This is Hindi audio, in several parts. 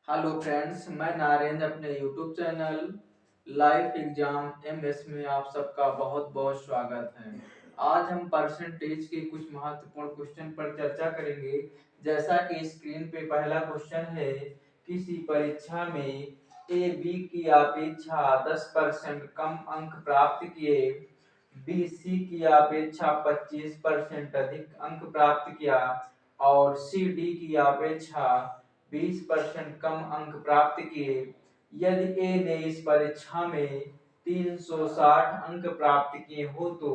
हेलो फ्रेंड्स, मैं नारेंद्र अपने YouTube channel life exam MS में आप सबका बहुत बहुत स्वागत है। आज हम परसेंटेज के कुछ महत्वपूर्ण क्वेश्चन पर चर्चा करेंगे। जैसा कि स्क्रीन पे पहला क्वेश्चन है, किसी परीक्षा में ए बी की अपेक्षा 10% कम अंक प्राप्त किए, बी सी की अपेक्षा 25% अधिक अंक प्राप्त किया और सी डी की अपेक्षा 20% कम अंक प्राप्त किए। यदि ए ने इस परीक्षा में 360 अंक प्राप्त किए हो तो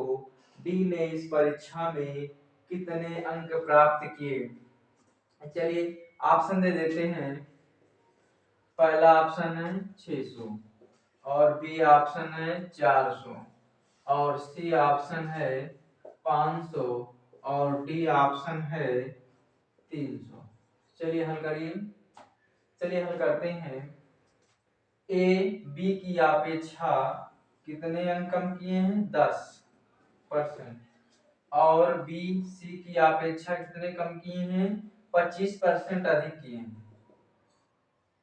डी ने इस परीक्षा में कितने अंक प्राप्त किए। चलिए ऑप्शन दे देते हैं। पहला ऑप्शन है 600 और बी ऑप्शन है 400 और सी ऑप्शन है 500 और डी ऑप्शन है 300। चलिए हल करिए। चलिए हल करते हैं। ए बी की अपेक्षा कितने अंक कम किए हैं? 10%। और बी सी की अपेक्षा कितने कम किए हैं? 25% अधिक किए हैं।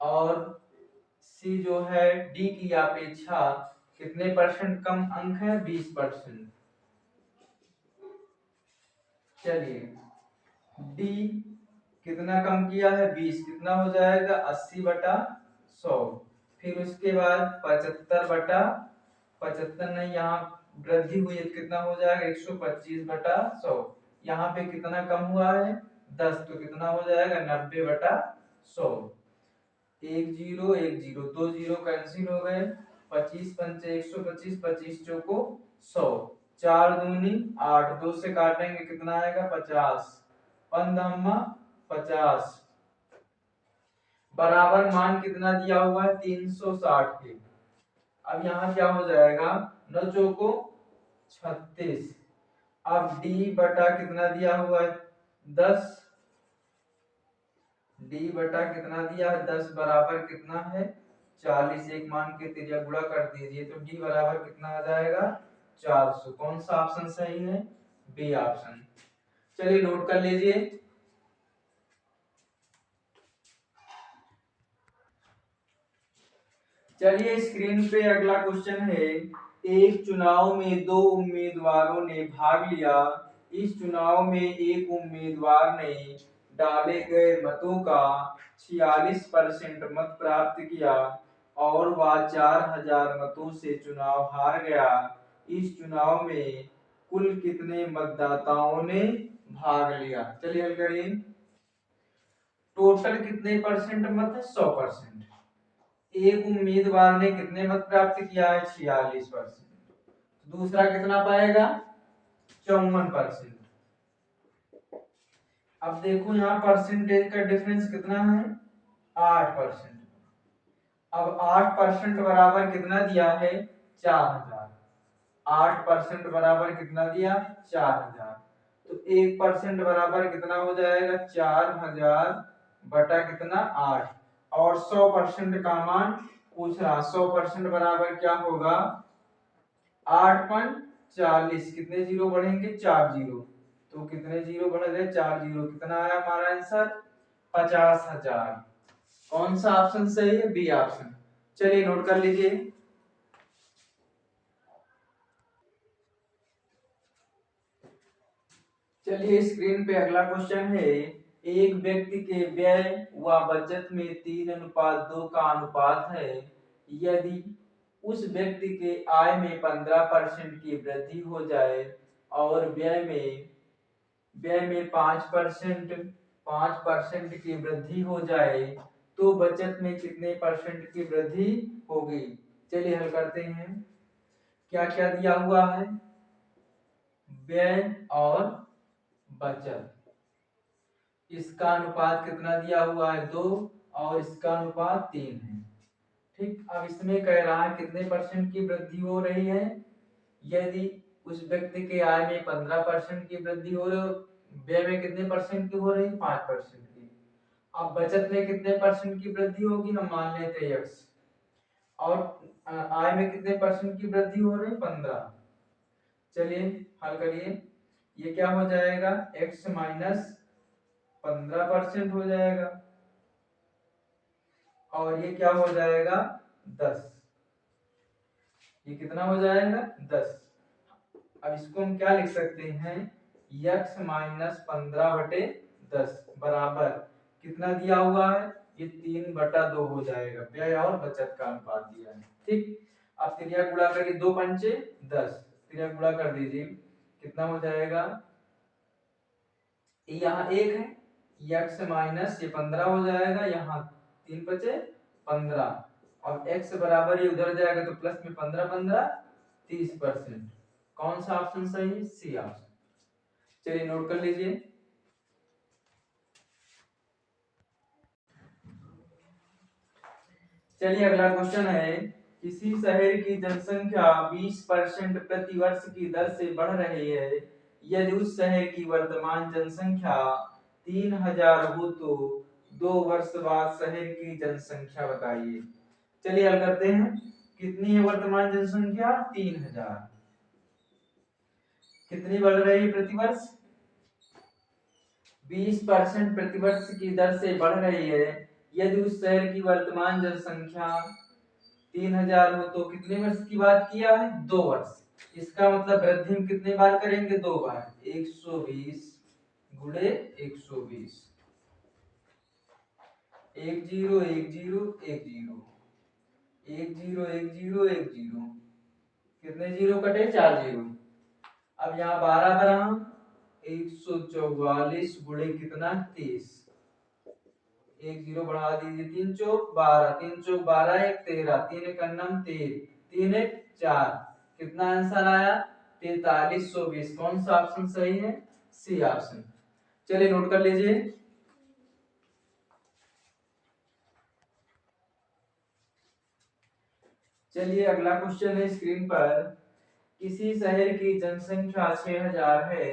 और सी जो है डी की अपेक्षा कितने परसेंट कम अंक है? 20%। चलिए डी कितना कम किया है? 20। कितना हो जाएगा? 80/100। फिर उसके बाद 75/75 नहीं, यहाँ वृद्धि हुई है, कितना हो जाएगा? 125/100। यहाँ पे कितना कम हुआ है? 10, तो कितना हो जाएगा? 90/100। एक जीरो एक जीरो, दो जीरो कैंसिल हो गए। 25×5 125, 25 चौको 100, 4×2 8, 2 से काटेंगे कितना आएगा? 50। 50 बराबर मान कितना दिया हुआ है? 360 के। अब यहाँ क्या हो जाएगा? 9 चौको 36। अब डी बटा कितना दिया हुआ है? 10। डी बटा कितना दिया है? 10 बराबर कितना है? 40। एक मान के त्रिज्या गुणा कर दीजिए तो डी बराबर कितना आ जाएगा? 400। कौन सा ऑप्शन सही है? B option. चलिए नोट कर लीजिए। चलिए स्क्रीन पे अगला क्वेश्चन है। एक चुनाव में दो उम्मीदवारों ने भाग लिया। इस चुनाव में एक उम्मीदवार ने डाले गए मतों का 46% मत प्राप्त किया और वह 4000 मतों से चुनाव हार गया। इस चुनाव में कुल कितने मतदाताओं ने भाग लिया? चलिए हल करिए। टोटल कितने परसेंट मत है? 100%। एक उम्मीदवार ने कितने मत प्राप्त किया है? 46%। दूसरा कितना पाएगा? 54%। अब देखो यहाँ परसेंटेज का डिफरेंस कितना है? 8%। अब 8% बराबर कितना दिया है? 4000। 8% बराबर कितना दिया? 4000। तो 1% बराबर कितना हो जाएगा? 4000 बटा कितना? 8। और 100% का मान पूछ रहा। 100% बराबर क्या होगा? 8×40। कितने जीरो बढ़ेंगे? 4 जीरो। तो कितने जीरो बढ़ गए? 4 जीरो। कितना आया हमारा आंसर? 50,000। कौन सा ऑप्शन सही है? B option. चलिए नोट कर लीजिए। चलिए स्क्रीन पे अगला क्वेश्चन है। एक व्यक्ति के व्यय व बचत में 3:2 का अनुपात है। यदि उस व्यक्ति के आय में 15% की वृद्धि हो जाए और व्यय में 5% की वृद्धि हो जाए तो बचत में कितने परसेंट की वृद्धि होगी? चलिए हल करते हैं। क्या क्या दिया हुआ है? व्यय और बचत। इसका अनुपात कितना दिया हुआ है? 2 और इसका अनुपात 3 है। ठीक। अब इसमें कह रहा है कितने परसेंट की वृद्धि हो रही है। यदि उस व्यक्ति के आय में 15% की वृद्धि हो रही है, व्यय में कितने परसेंट की हो रही है? 5% की। अब बचत में कितने परसेंट की वृद्धि होगी? हम मान लेते हैं x। और आय में कितने परसेंट की वृद्धि हो रही है? 15। चलिए हल करिए। ये क्या हो जाएगा? x - 15% हो जाएगा। और ये क्या हो जाएगा 10। ये कितना हो जाएगा 10। अब इसको हम क्या लिख सकते हैं, x माइनस 15/10 बराबर कितना दिया हुआ है, ये 3/2 हो जाएगा। व्यय और बचत का अनुपात दिया है। ठीक, अब त्रिज्या गुणा करके 2 पंचे 10, त्रिज्या गुणा कर दीजिए, कितना हो जाएगा, यहाँ 1 है, x माइनस ये 15 हो जाएगा, यहाँ 3 बचे 15, और x बराबर ये उधर जाएगा तो प्लस में 15 15 30%। कौन सा ऑप्शन सही है, सी ऑप्शन। चलिए नोट कर लीजिए। चलिए अगला क्वेश्चन है, किसी शहर की जनसंख्या 20% प्रति वर्ष की दर से बढ़ रही है, यदि उस शहर की वर्तमान जनसंख्या 3000 हो तो 2 वर्ष बाद शहर की जनसंख्या बताइए। चलिए हल करते हैं। कितनी है वर्तमान जनसंख्या, 3000। कितनी बढ़ रही है प्रति वर्ष, 20% प्रतिवर्ष की दर से बढ़ रही है, यदि उस शहर की वर्तमान जनसंख्या 3000 हो तो कितने वर्ष की बात किया है, 2 वर्ष। इसका मतलब वृद्धि हम कितने बार करेंगे, 2 बार, 120 गुणे 120, 10 10 10 10 10 10, कितने जीरो कटे, 4 जीरो। अब यहाँ 12 बना, 144 गुणे कितना, 30, 1 जीरो बढ़ा दीजिए, 3 चौक 12, 3 चौक 12 1 13, 3 एक अन्नम 13, 3 1 4, कितना आंसर आया, 4320। कौन सा ऑप्शन सही है, सी ऑप्शन। चलिए नोट कर लीजिए। चलिए अगला क्वेश्चन है स्क्रीन पर, किसी शहर की जनसंख्या 6000 है,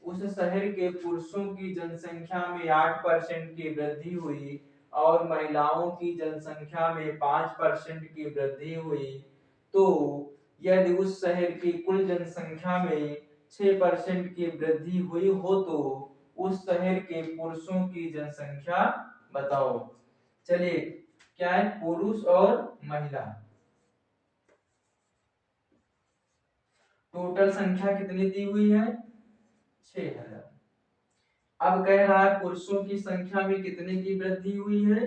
उस शहर के पुरुषों की जनसंख्या में 8% की वृद्धि हुई और महिलाओं की जनसंख्या में 5% की वृद्धि हुई, तो यदि उस शहर की कुल जनसंख्या में 6% की वृद्धि हुई हो तो उस शहर के पुरुषों की जनसंख्या बताओ। चलिए क्या है, पुरुष और महिला, टोटल संख्या कितनी दी हुई है, 6000। अब कह रहा है पुरुषों की संख्या में कितने की वृद्धि हुई है,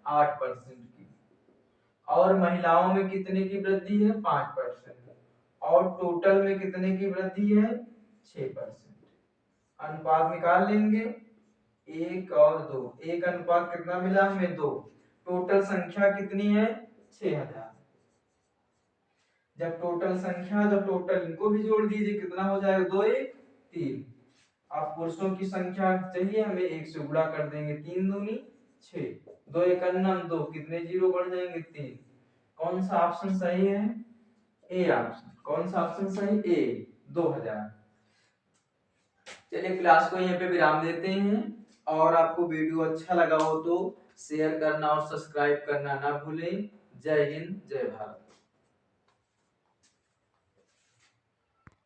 8% की, और महिलाओं में कितने की वृद्धि है, 5%, और टोटल में कितने की वृद्धि है, 6%। अनुपात निकाल लेंगे, 1 और 2, एक अनुपात कितना मिला हमें, 2। टोटल संख्या कितनी है, 6000। जब टोटल संख्या, तो टोटल इनको भी जोड़ दीजिए, कितना हो जाएगा, 2 1 3। आप पुरुषों की संख्या चाहिए हमें, 1 से गुणा कर देंगे, 3 दूनी 6, 2 एक अन्नम 2, कितने जीरो बढ़ जाएंगे, 3। कौन सा ऑप्शन सही है, ए ऑप्शन। कौन सा ऑप्शन सही, ए, 2000। चलिए क्लास को यहीं पे विराम देते हैं, और आपको वीडियो अच्छा लगा हो तो शेयर करना और सब्सक्राइब करना ना भूलें। जय हिंद, जय भारत।